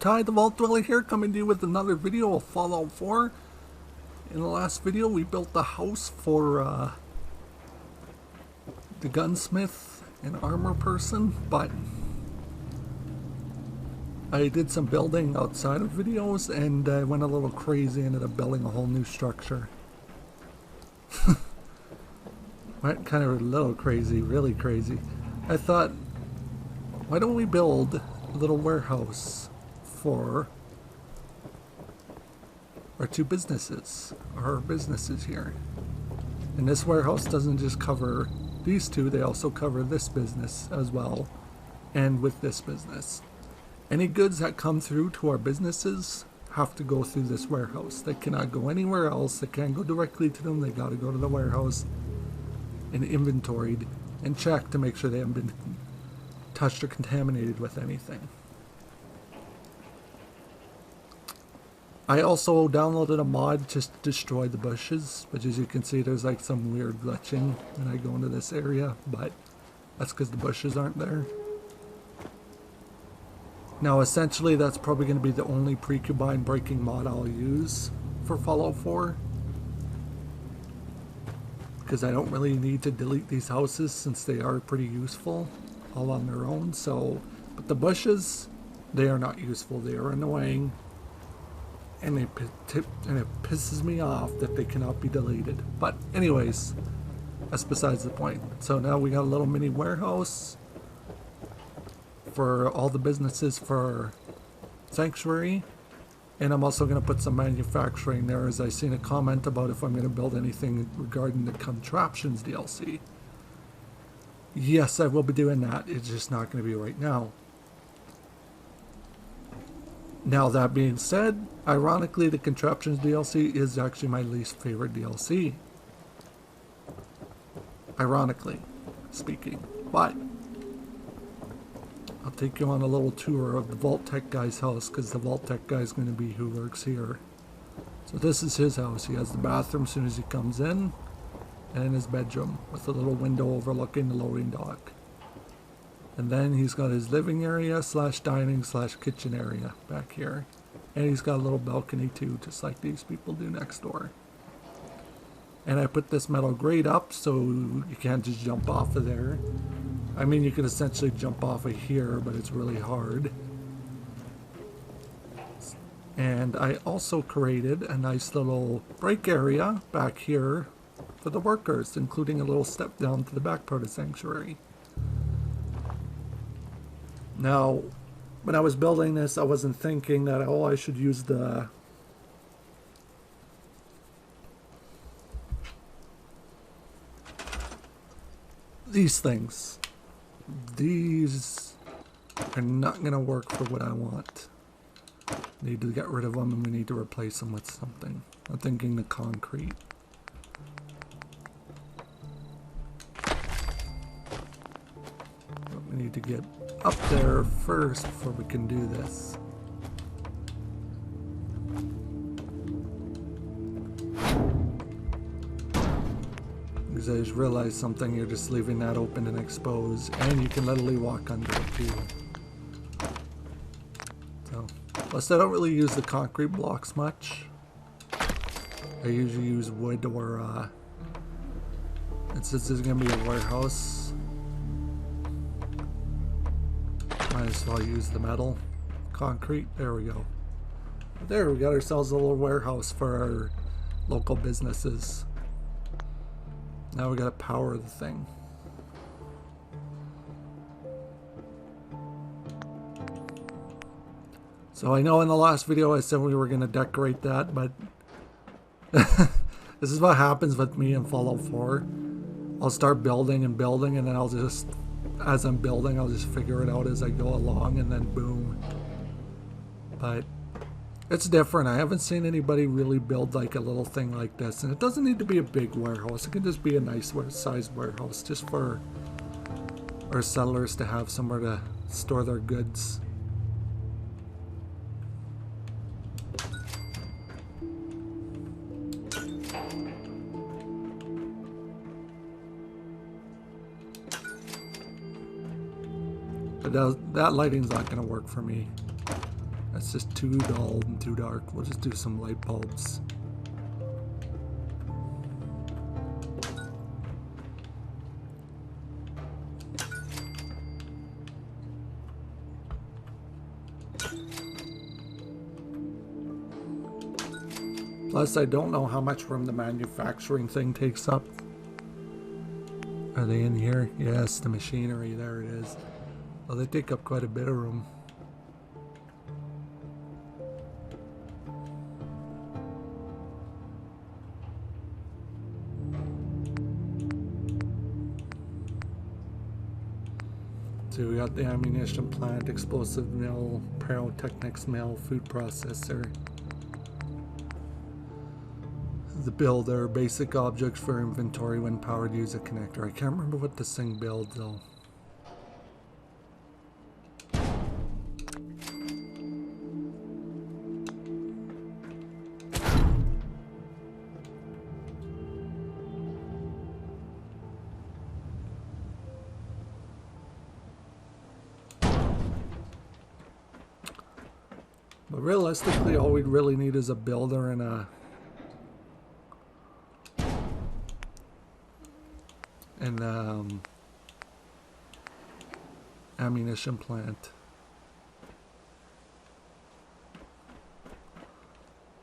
Ty the Vault Dweller here, coming to you with another video of Fallout 4. In the last video we built the house for the gunsmith and armor person, but I did some building outside of videos and I went a little crazy, ended up building a whole new structure. Went kind of a little crazy, really crazy. I thought, why don't we build a little warehouse for our two businesses, our businesses here. And this warehouse doesn't just cover these two, they also cover this business as well, and with this business. Any goods that come through to our businesses have to go through this warehouse. They cannot go anywhere else, they can't go directly to them, they gotta go to the warehouse and inventoried and checked to make sure they haven't been touched or contaminated with anything. I also downloaded a mod just to destroy the bushes, which as you can see there's like some weird glitching when I go into this area, but that's because the bushes aren't there. Now essentially that's probably going to be the only precubine breaking mod I'll use for Fallout 4. Because I don't really need to delete these houses since they are pretty useful all on their own. So, but the bushes, they are not useful, they are annoying. And it pisses me off that they cannot be deleted. But anyways, that's besides the point. So now we got a little mini warehouse for all the businesses for Sanctuary. And I'm also going to put some manufacturing there, as I seen a comment about if I'm going to build anything regarding the Contraptions DLC. Yes, I will be doing that. It's just not going to be right now. Now that being said, ironically the Contraptions DLC is actually my least favorite DLC. Ironically speaking. But I'll take you on a little tour of the Vault Tech guy's house, because the Vault Tech guy is going to be who works here. So this is his house. He has the bathroom as soon as he comes in, and his bedroom with a little window overlooking the loading dock. And then he's got his living area slash dining slash kitchen area back here. And he's got a little balcony too, just like these people do next door. And I put this metal grate up so you can't just jump off of there. I mean, you can essentially jump off of here, but it's really hard. And I also created a nice little break area back here for the workers, including a little step down to the back part of Sanctuary. Now, when I was building this, I wasn't thinking that, oh, I should use these things. These are not going to work for what I want. Need to get rid of them and we need to replace them with something. I'm thinking the concrete. But we need to get up there first before we can do this. Because I just realized something, you're just leaving that open and exposed, and you can literally walk under it too. So, plus I don't really use the concrete blocks much. I usually use wood or, and since there's going to be a warehouse, might as well use the metal. Concrete, there we go. There, we got ourselves a little warehouse for our local businesses. Now we gotta power the thing. So I know in the last video I said we were gonna decorate that, but this is what happens with me in Fallout 4. I'll start building and building, and then I'll just, as I'm building, I'll just figure it out as I go along, and then boom. But it's different. I haven't seen anybody really build like a little thing like this, and it doesn't need to be a big warehouse. It can just be a nice sized warehouse just for our settlers to have somewhere to store their goods. But that lighting's not going to work for me. That's just too dull and too dark. We'll just do some light bulbs. Plus, I don't know how much room the manufacturing thing takes up. Are they in here? Yes, the machinery, there it is. Well, they take up quite a bit of room. So we got the ammunition plant, explosive mill, pyrotechnics mill, food processor. The builder, basic objects for inventory when powered, use a connector. I can't remember what this thing builds though. But realistically, all we really need is a builder and a ammunition plant.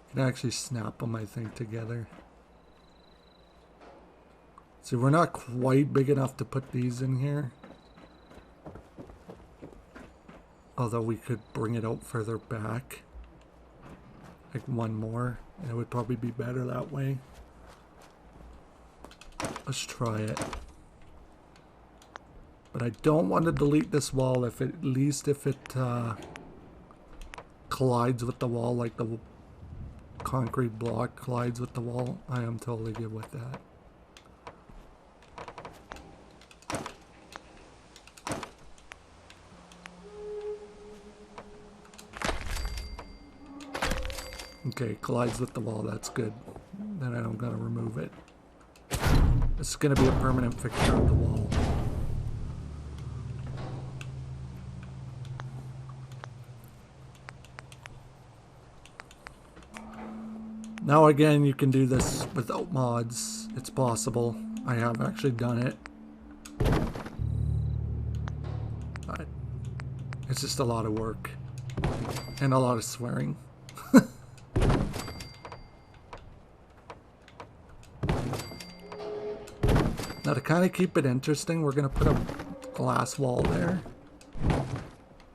You can actually snap them, I think, together. See, we're not quite big enough to put these in here. Although we could bring it out further back. Like one more. And it would probably be better that way. Let's try it. But I don't want to delete this wall if it, at least if it collides with the wall, like the concrete block collides with the wall. I am totally good with that. Okay, collides with the wall, that's good. Then I don't gotta remove it. It's gonna be a permanent fixture of the wall. Now again, you can do this without mods. It's possible. I have actually done it. But it's just a lot of work. And a lot of swearing. Now to kind of keep it interesting, we're going to put a glass wall there.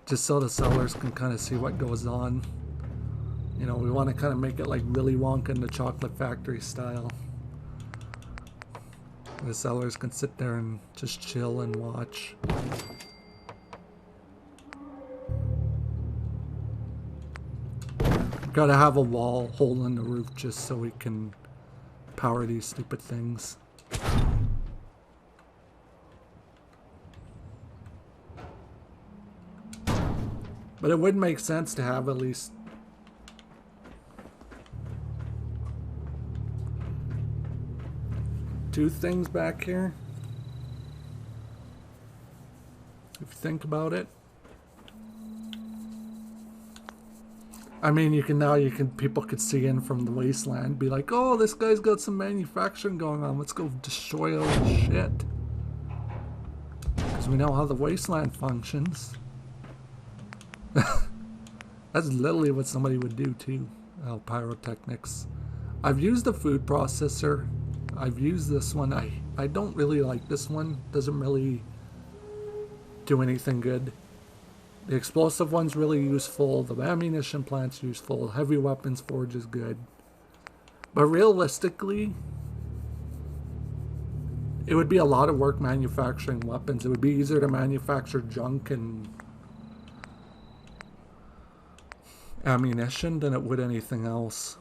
Just so the sellers can kind of see what goes on. You know, we want to kind of make it like Willy Wonka in the Chocolate Factory style. The sellers can sit there and just chill and watch. Gotta have a wall hole in the roof just so we can power these stupid things. But it would make sense to have at least two things back here. If you think about it. I mean, people could see in from the wasteland, be like, oh, this guy's got some manufacturing going on. Let's go destroy all this shit. Because we know how the wasteland functions. That's literally what somebody would do too. Oh, pyrotechnics. I've used the food processor. I've used this one. I don't really like this one. Doesn't really do anything good. The explosive one's really useful. The ammunition plant's useful. Heavy weapons forge is good. But realistically, it would be a lot of work manufacturing weapons. It would be easier to manufacture junk and ammunition than it would anything else.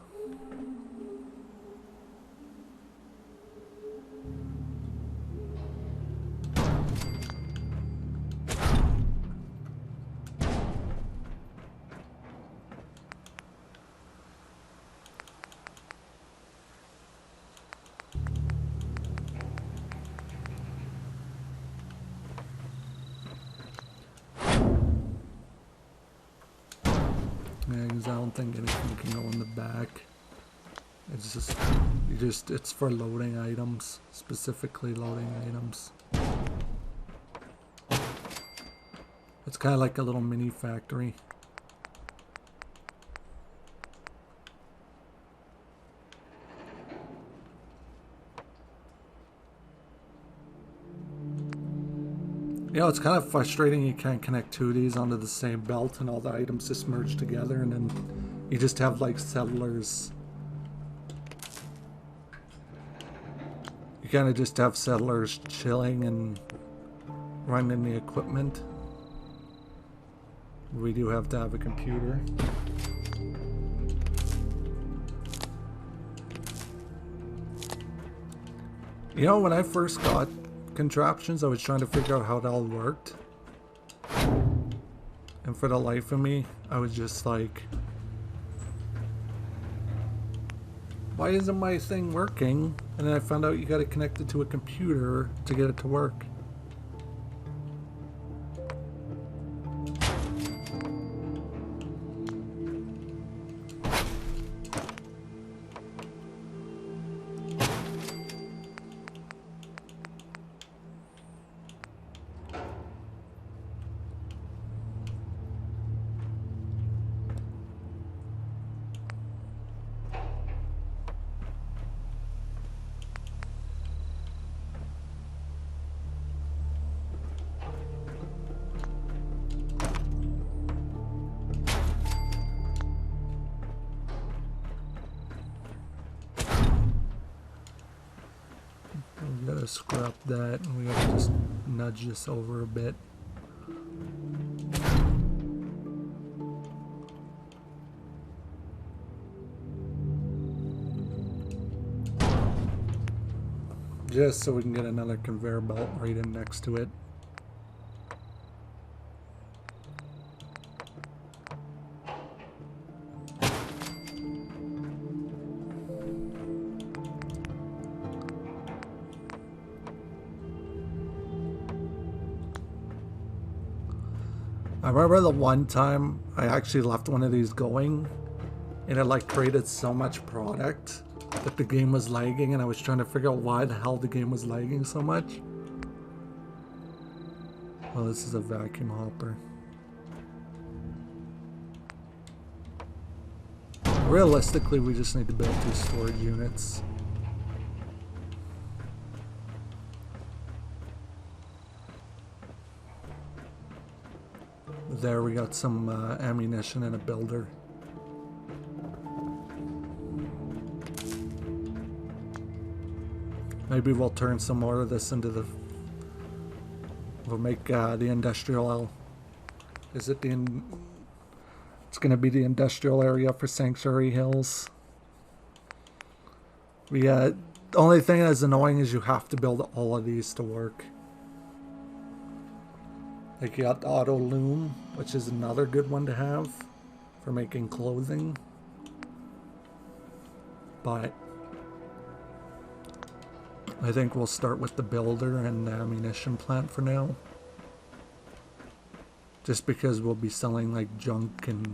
things. I don't think anything can go in the back. It's just, it's for loading items, specifically loading items. It's kind of like a little mini factory. You know, it's kind of frustrating you can't connect two of these onto the same belt and all the items just merge together, and then you just have like settlers. You kind of just have settlers chilling and running the equipment. We do have to have a computer. You know, when I first got contraptions, I was trying to figure out how it all worked, and for the life of me I was just like, why isn't my thing working? And then I found out you got to connect it to a computer to get it to work. We gotta scrap that, and we gotta just nudge this over a bit. Just so we can get another conveyor belt right in next to it. I remember the one time I actually left one of these going, and it like created so much product that the game was lagging, and I was trying to figure out why the hell the game was lagging so much. Oh, this is a vacuum hopper. Realistically, we just need to build 2 storage units. There, we got some ammunition and a builder. Maybe we'll turn some more of this into the... We'll make the industrial... Is it the... It's going to be the industrial area for Sanctuary Hills. The only thing that's annoying is you have to build all of these to work. Like, you got the auto loom, which is another good one to have for making clothing. But I think we'll start with the builder and the ammunition plant for now. Just because we'll be selling like junk and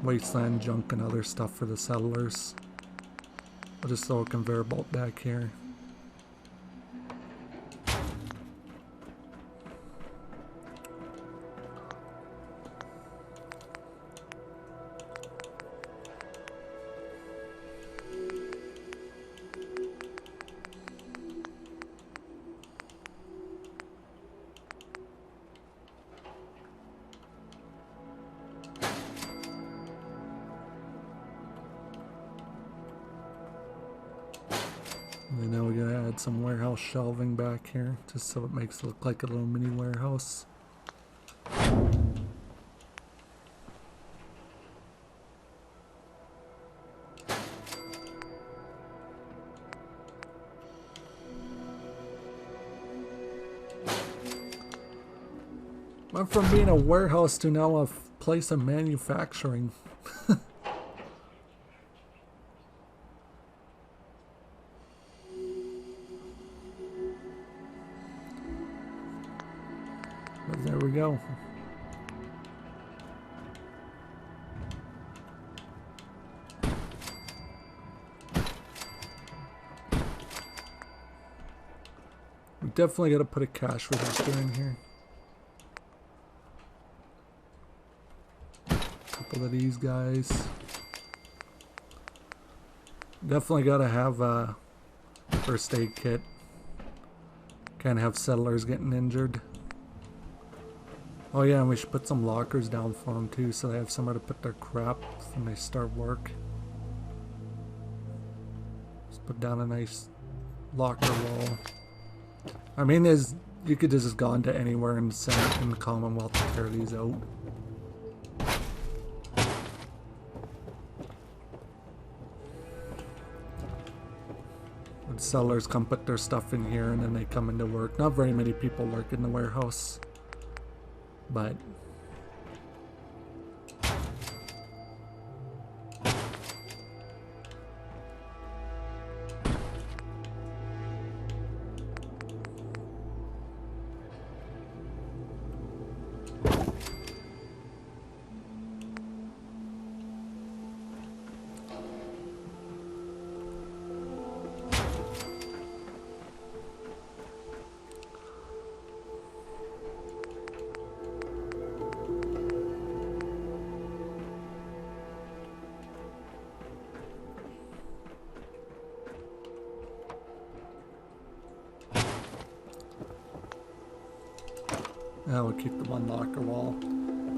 wasteland junk and other stuff for the settlers. I'll just throw a conveyor belt back here. And now we gotta add some warehouse shelving back here, just so it makes it look like a little mini warehouse. Went from being a warehouse to now a place of manufacturing. But there we go. definitely got to put a cash register in here. A couple of these guys. Definitely got to have a first aid kit. Can't have settlers getting injured. Oh yeah, and we should put some lockers down for them too, so they have somewhere to put their crap when they start work. Just put down a nice locker wall. I mean, you could just go into anywhere in the Commonwealth to tear these out. When sellers come put their stuff in here and then they come into work. Not very many people work in the warehouse, but we'll keep the one locker wall.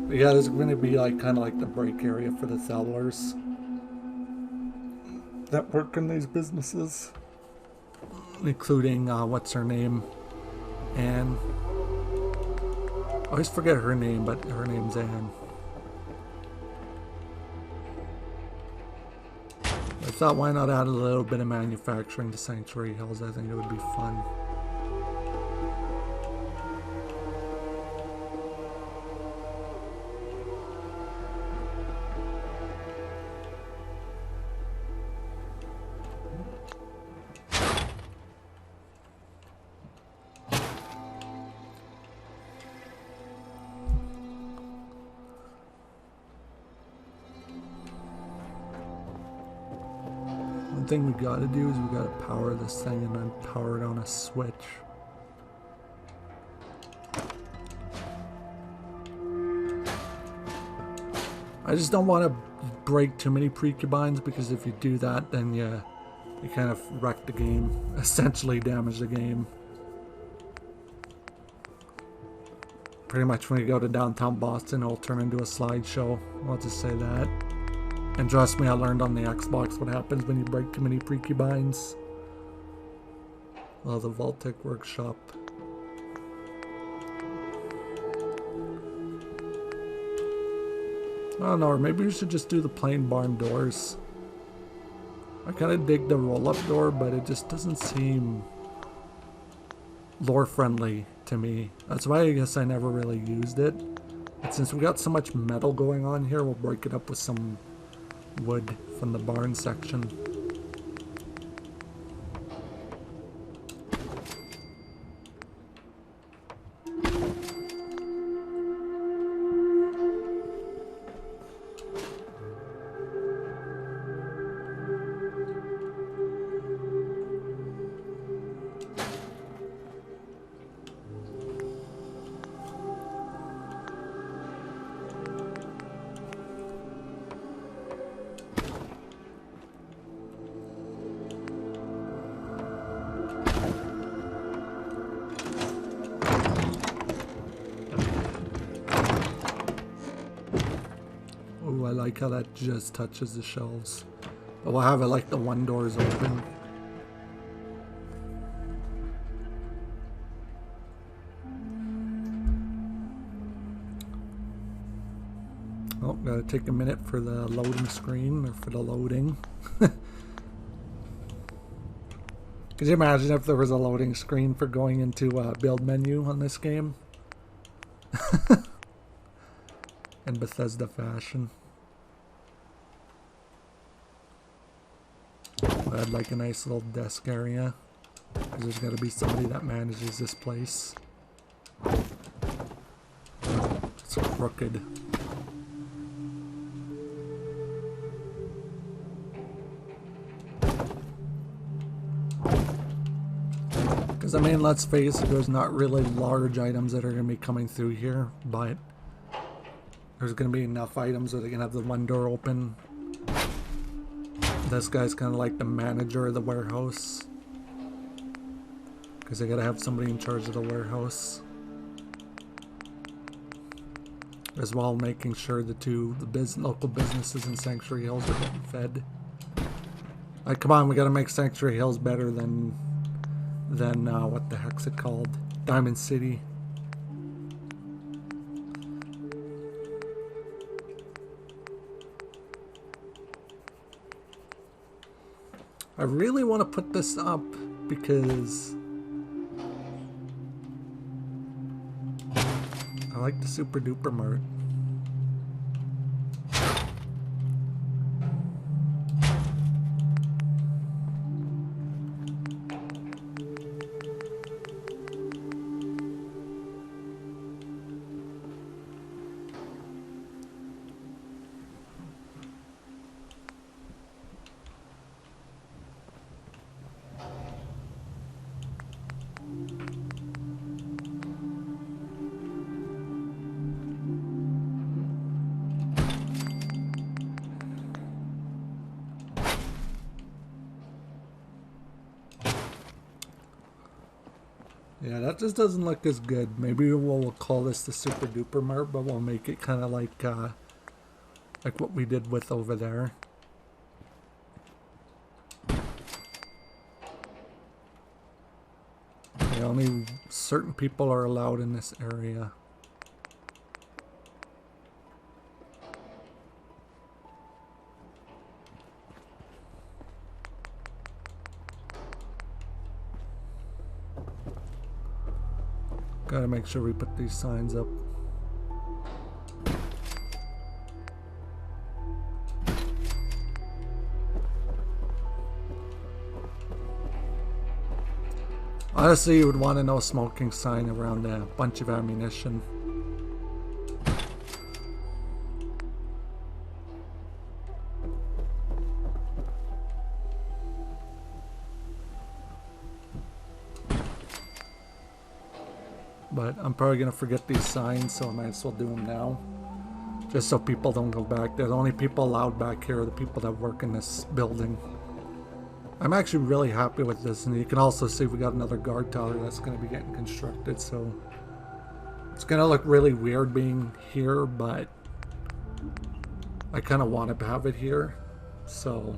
But yeah, there's going to be like kind of like the break area for the sellers that work in these businesses, including what's her name, Anne. I always forget her name, but her name's Anne. I thought, why not add a little bit of manufacturing to Sanctuary Hills? I think it would be fun. One thing we gotta do is we gotta power this thing and then power it on a switch. I just don't want to break too many precubines, because if you do that, then you kind of wreck the game, essentially damage the game. Pretty much when you go to downtown Boston, it'll turn into a slideshow. I'll just say that. And trust me, I learned on the Xbox what happens when you break too many precubines. Oh, the Vault-Tec Workshop. I don't know, or maybe we should just do the plain barn doors. I kind of dig the roll-up door, but it just doesn't seem lore-friendly to me. That's why I guess I never really used it. But since we got so much metal going on here, we'll break it up with some wood from the barn section. I like how that just touches the shelves. But we'll have it like the one door is open. Oh, gotta take a minute for the loading screen, or for the loading. Could you imagine if there was a loading screen for going into a build menu on this game? In Bethesda fashion. I'd like a nice little desk area, because there's got to be somebody that manages this place. It's crooked. Because Because, I mean, let's face it, there's not really large items that are going to be coming through here, but there's going to be enough items that are going to have the one door open. This guy's kind of like the manager of the warehouse, because they got to have somebody in charge of the warehouse. As well, making sure the local businesses in Sanctuary Hills are getting fed. Like, come on, we got to make Sanctuary Hills better than what the heck's it called? Diamond City. I really want to put this up because I like the Super Duper Mart. Yeah, that just doesn't look as good. Maybe we'll call this the Super Duper Mart, but we'll make it kind of like what we did with over there. Yeah, only certain people are allowed in this area. Gotta make sure we put these signs up. Honestly, you would want a no smoking sign around a bunch of ammunition. But I'm probably going to forget these signs, so I might as well do them now. Just so people don't go back there. The only people allowed back here are the people that work in this building. I'm actually really happy with this, and you can also see we got another guard tower that's going to be getting constructed, so it's going to look really weird being here, but I kind of want to have it here, so...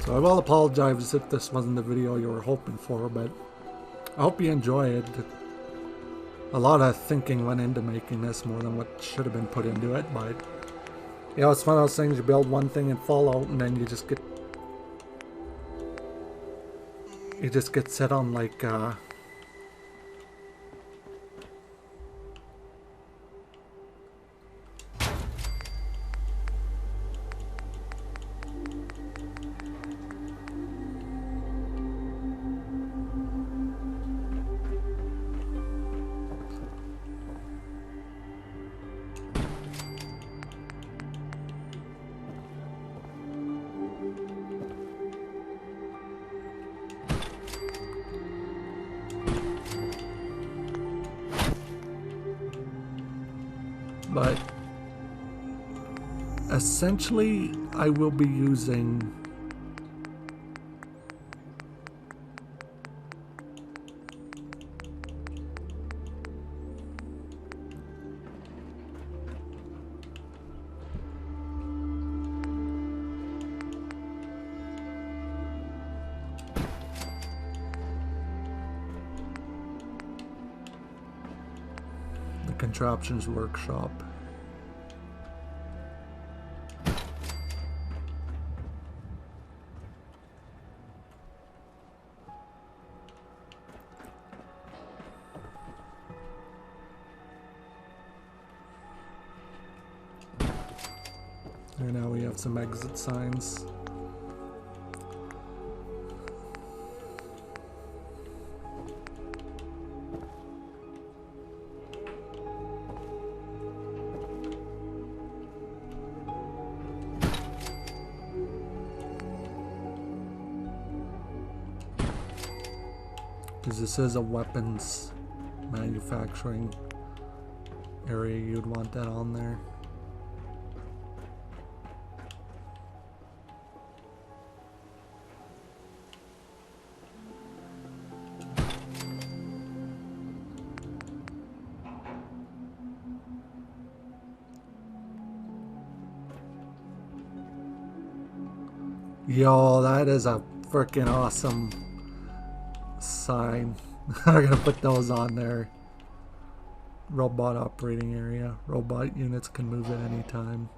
So I will apologize if this wasn't the video you were hoping for, but I hope you enjoy it. A lot of thinking went into making this more than what should have been put into it, but you know, it's one of those things, you build one thing in Fallout and then you just get set on like but essentially I will be using the contraptions workshop. put some exit signs. Because this is a weapons manufacturing area, you'd want that on there. Yo, that is a freaking awesome sign. I'm gonna put those on there. Robot operating area. Robot units can move at any time.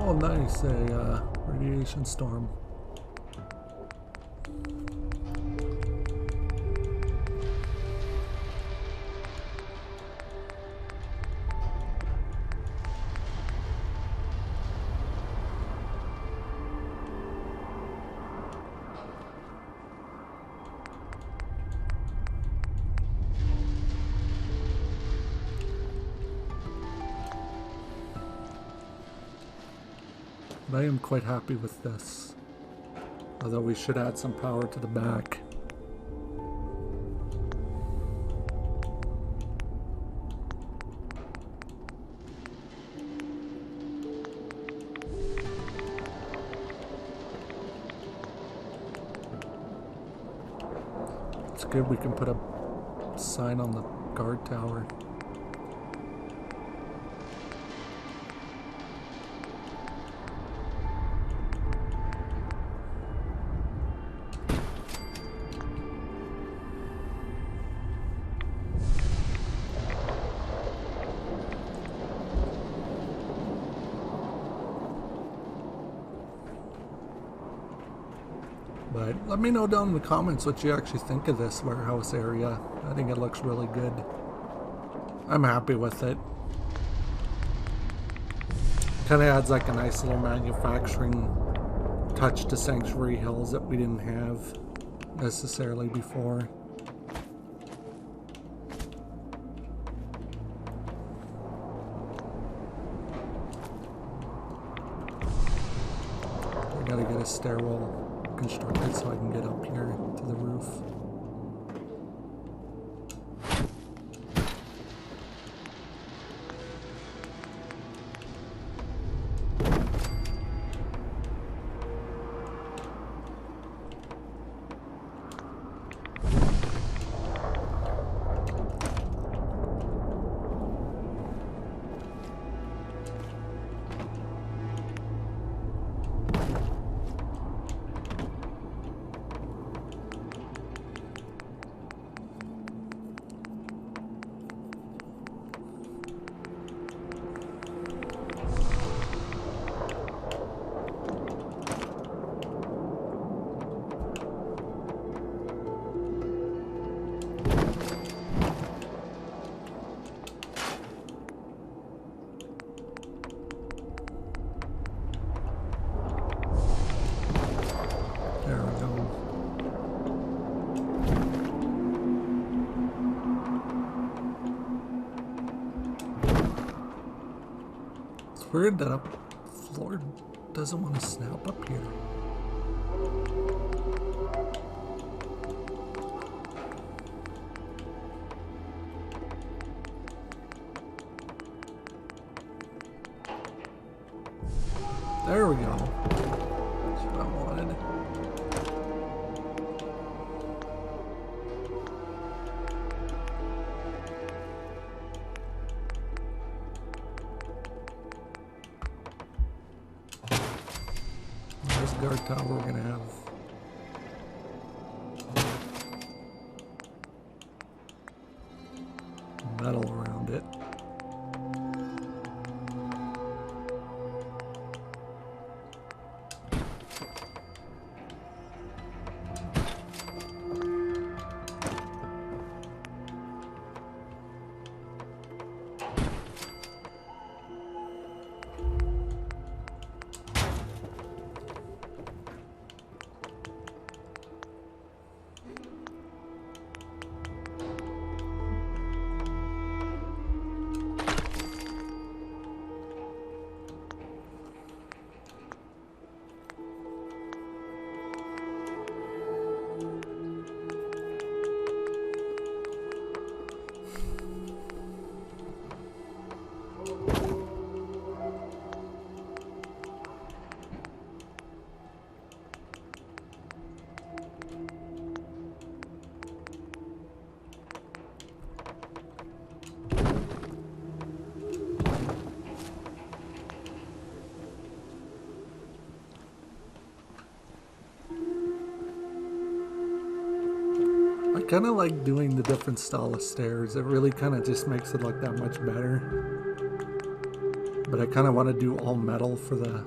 Oh, nice, a radiation storm. But I am quite happy with this. Although we should add some power to the back. It's good we can put a sign on the guard tower. But let me know down in the comments what you actually think of this warehouse area. I think it looks really good. I'm happy with it. Kind of adds like a nice little manufacturing touch to Sanctuary Hills that we didn't have necessarily before. I gotta get a stairwell constructed so I can get up here to the roof. Weird that a floor doesn't want to snap up here. we go. That's what I wanted. This guard tower we're gonna have metal around it. I kind of like doing the different style of stairs. It really kind of just makes it look that much better. But I kind of want to do all metal for the...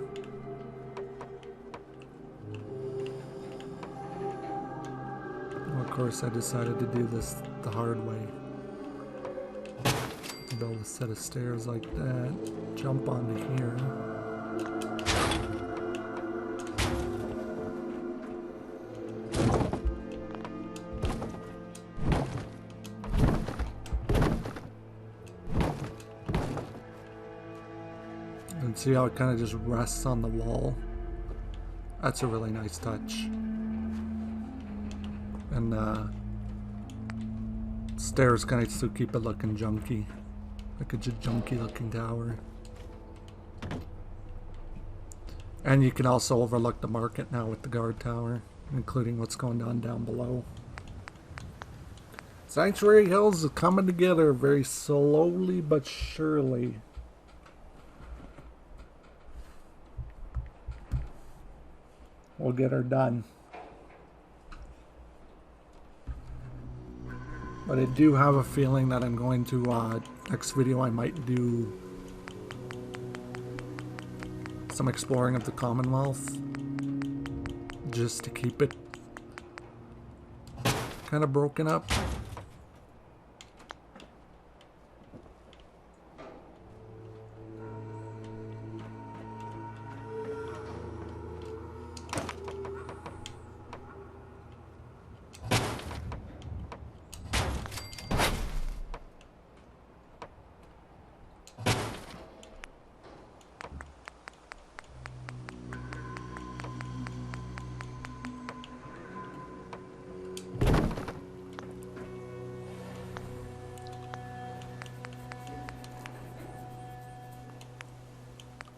Well, of course, I decided to do this the hard way. Build a set of stairs like that. Jump onto here. And see how it kind of just rests on the wall? That's a really nice touch. And stairs kind of still keep it looking junky. Like a junky looking tower. And you can also overlook the market now with the guard tower, including what's going on down below. Sanctuary Hills is coming together very slowly but surely. We'll get her done. But I do have a feeling that I'm going to, next video I might do some exploring of the Commonwealth. Just to keep it kind of broken up.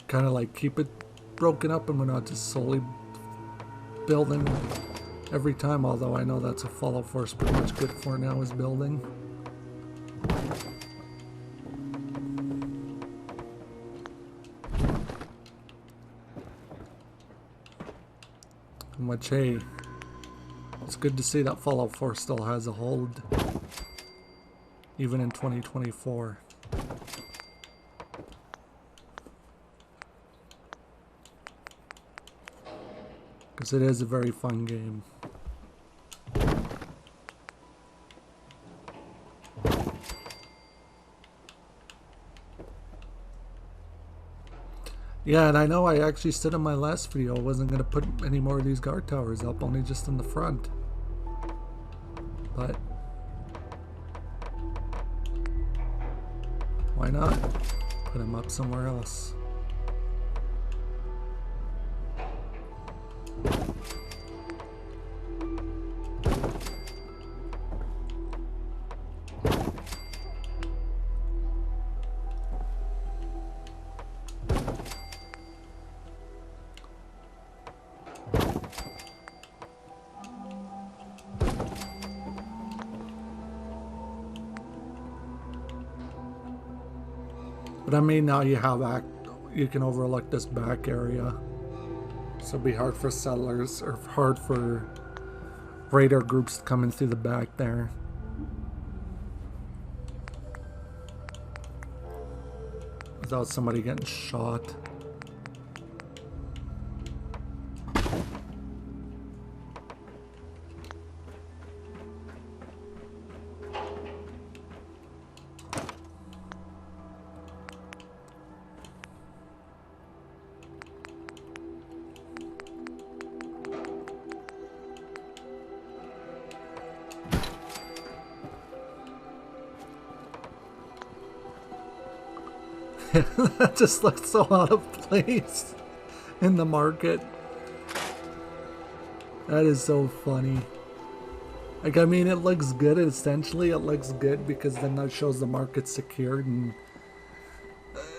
Kind of like keep it broken up and we're not just slowly building every time, although I know that's a Fallout 4 is pretty much good for now, is building. Which, hey, it's good to see that Fallout 4 still has a hold, even in 2024. Because it is a very fun game. Yeah, and I know I actually said in my last video I wasn't going to put any more of these guard towers up, only just in the front. But why not? Put them up somewhere else. But I mean, now you have you can overlook this back area. So it'd be hard for settlers, or hard for raider groups coming through the back there. Without somebody getting shot. That just looks so out of place in the market. That is so funny. Like, I mean, it looks good. Essentially, it looks good because then that shows the market's secured and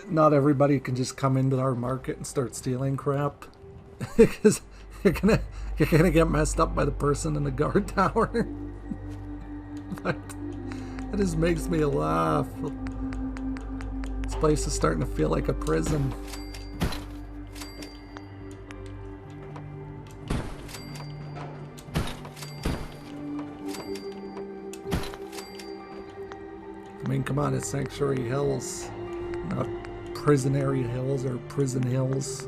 not everybody can just come into our market and start stealing crap. Because you're gonna get messed up by the person in the guard tower. But it just makes me laugh. This place is starting to feel like a prison. I mean, come on, it's Sanctuary Hills, not Prisonary Hills or Prison Hills.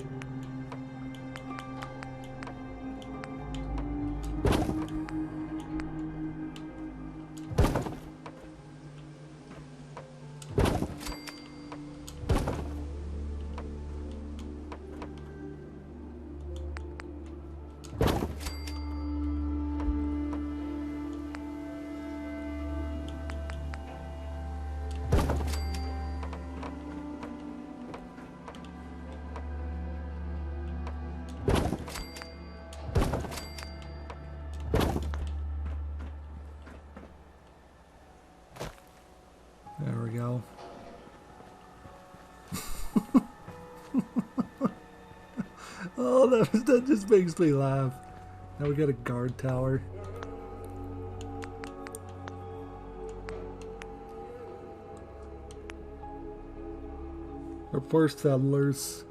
There we go. Oh, that just makes me laugh. Now we got a guard tower. Our poor settlers.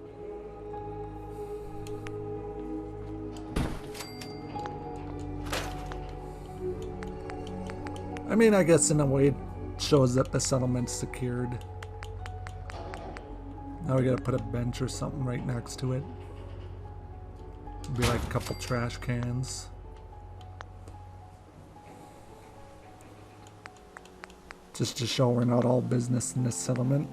I mean, I guess in a way it shows that the settlement's secured. Now we gotta put a bench or something right next to it. Be like a couple trash cans. Just to show we're not all business in this settlement.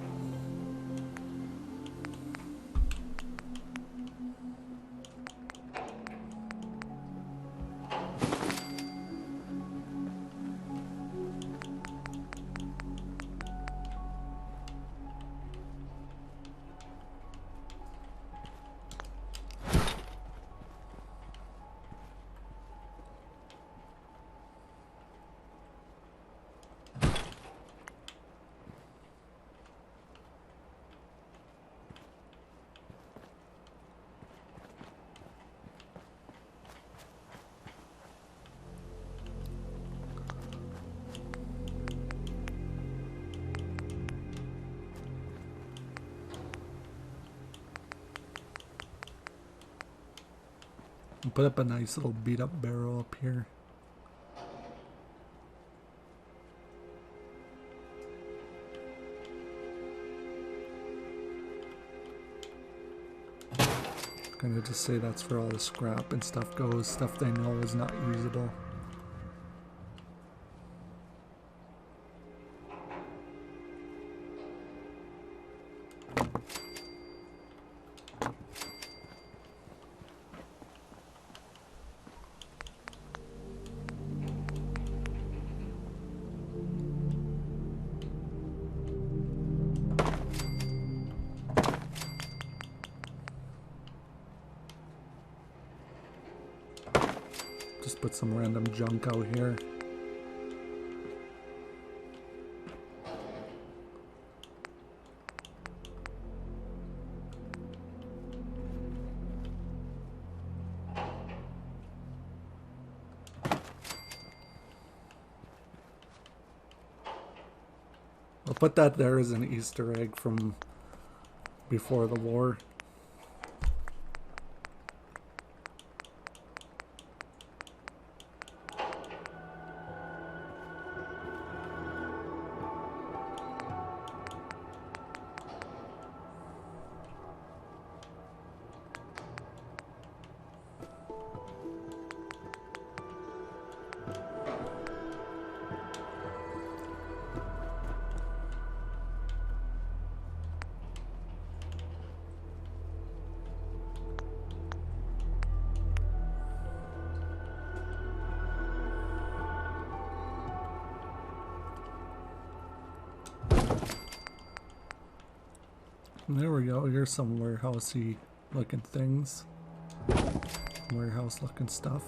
Put up a nice little beat up barrel up here. Kind of just say that's where all the scrap and stuff goes, stuff they know is not usable. Just put some random junk out here. I'll put that there as an Easter egg from before the war. There we go. Here's some warehousey looking things. Warehouse looking stuff.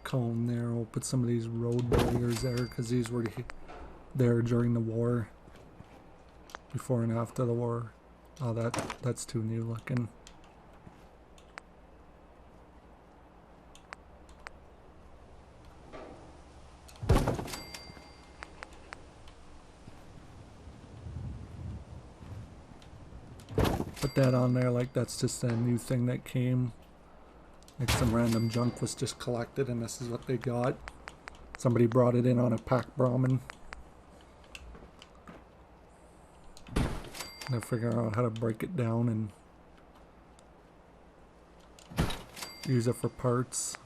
Cone there. We'll put some of these road barriers there because these were there during the war, before and after the war. Oh, that's too new looking. Put that on there like that's just a new thing that came. Like some random junk was just collected and this is what they got. Somebody brought it in on a pack Brahmin. They're figuring out how to break it down and use it for parts.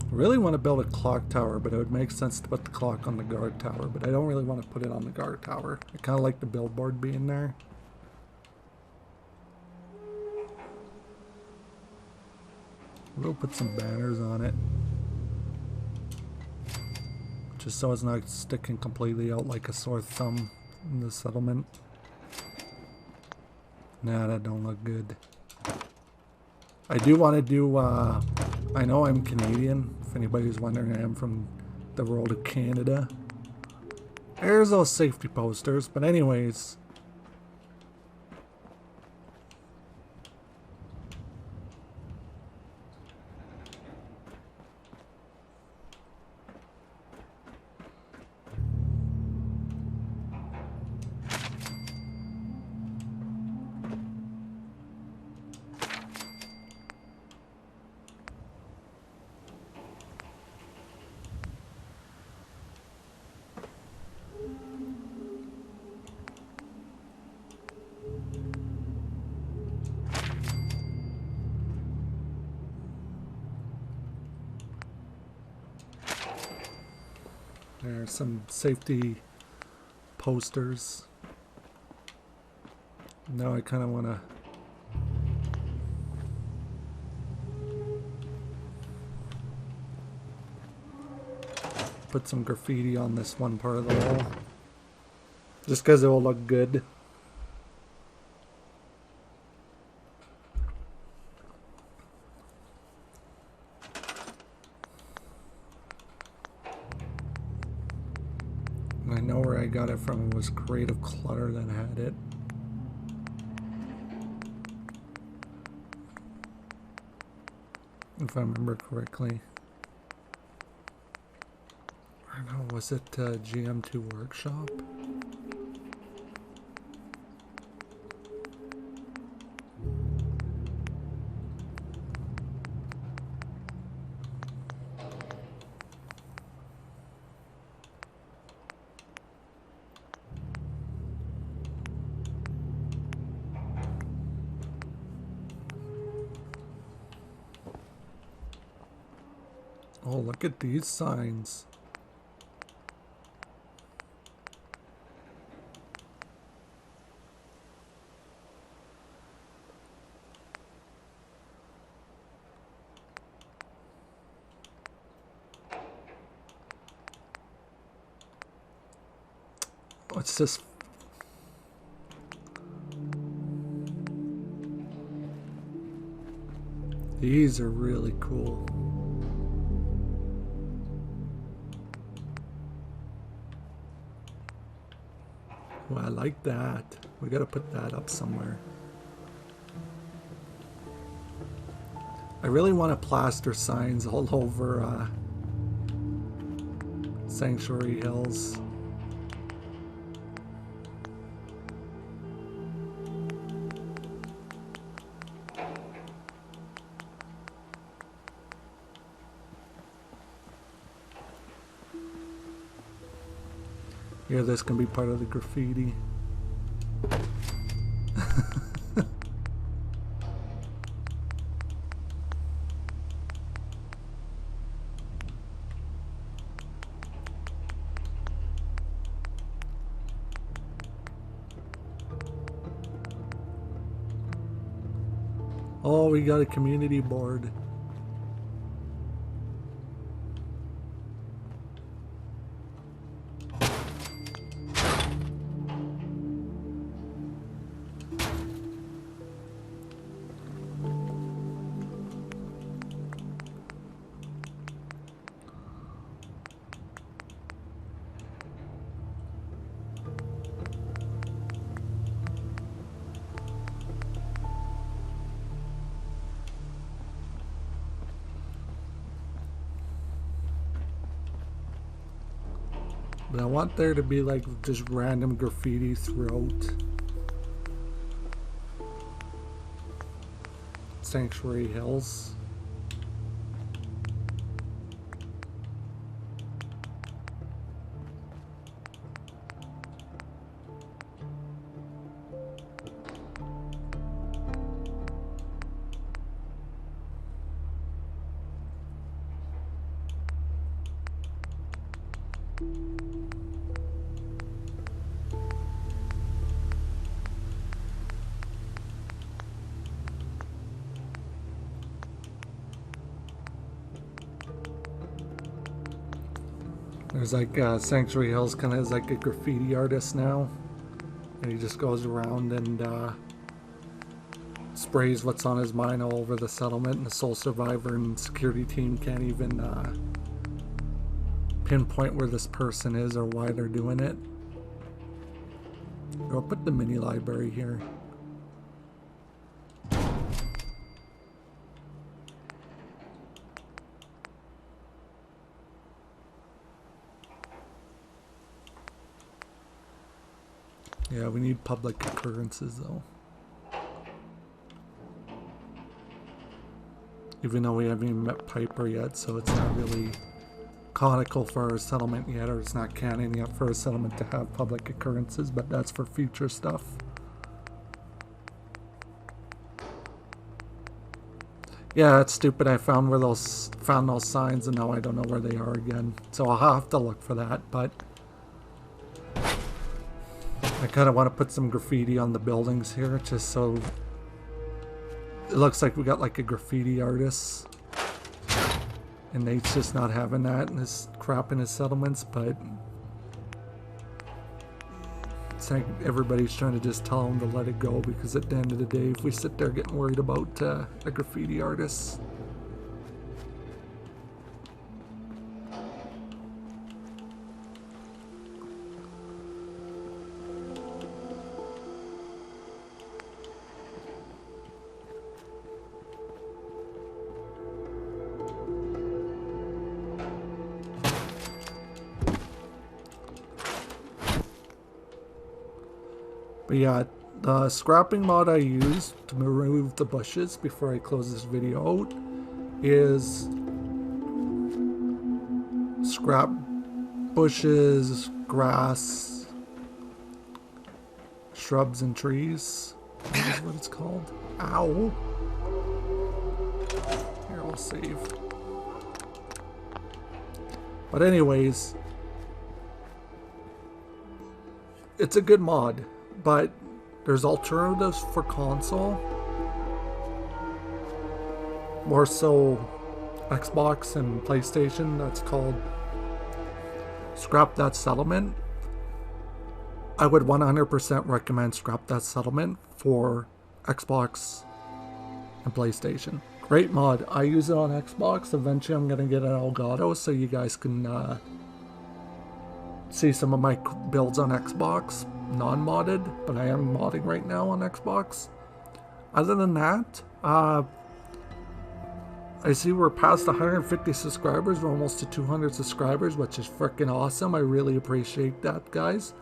I really want to build a clock tower, but it would make sense to put the clock on the guard tower, but I don't really want to put it on the guard tower. I kind of like the billboard being there. We'll put some banners on it, just so it's not sticking completely out like a sore thumb in the settlement. Nah, that don't look good. I do want to do, I know I'm Canadian. If anybody's wondering, I am from the world of Canada. There's those safety posters, but anyways. There's some safety posters. Now I kind of want to put some graffiti on this one part of the wall, just because it will look good. I know where I got it from. It was Creative Clutter that had it. If I remember correctly. I don't know, was it GM2 Workshop? Oh, look at these signs. What's this? These are really cool. Oh, I like that. We gotta put that up somewhere. I really want to plaster signs all over Sanctuary Hills. Yeah, this can be part of the graffiti. Oh, we got a community board. But I want there to be like just random graffiti throughout Sanctuary Hills. There's like Sanctuary Hills kind of is like a graffiti artist now, and he just goes around and sprays what's on his mind all over the settlement, and the sole survivor and security team can't even pinpoint where this person is or why they're doing it. I'll put the mini library here. Yeah, we need public occurrences though. Even though we haven't even met Piper yet, so it's not really canonical for our settlement yet, or it's not canon yet for our settlement to have public occurrences, but that's for future stuff. Yeah, it's stupid. I found those signs and now I don't know where they are again. So I'll have to look for that, but I kind of want to put some graffiti on the buildings here, just so it looks like we got like a graffiti artist. And Nate's just not having that and this crap in his settlements, but it's like everybody's trying to just tell him to let it go, because at the end of the day, if we sit there getting worried about a graffiti artist, but yeah, the scrapping mod I use to remove the bushes before I close this video out is scrap bushes, grass, shrubs and trees. That's what it's called. Ow! Here, I'll save. But anyways, it's a good mod, but there's alternatives for console. More so Xbox and PlayStation. That's called Scrap That Settlement. I would 100% recommend Scrap That Settlement for Xbox and PlayStation. Great mod. I use it on Xbox. Eventually I'm going to get an Elgato so you guys can see some of my builds on Xbox. Non-modded, but I am modding right now on Xbox. Other than that, I see we're past 150 subscribers. We're almost to 200 subscribers, which is freaking awesome. I really appreciate that, guys.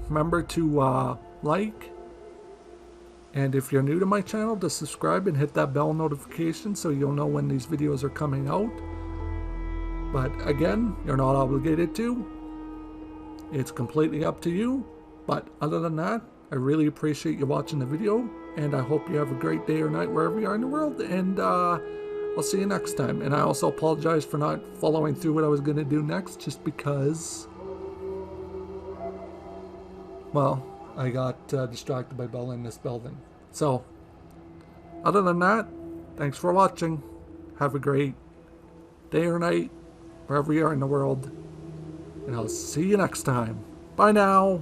Remember to like, and if you're new to my channel, to subscribe and hit that bell notification so you'll know when these videos are coming out. But again, you're not obligated to. It's completely up to you. But other than that, I really appreciate you watching the video, and I hope you have a great day or night wherever you are in the world, and I'll see you next time. And I also apologize for not following through what I was going to do next, just because, well, I got distracted by building this building. So, other than that, thanks for watching. Have a great day or night, wherever you are in the world. And I'll see you next time. Bye now.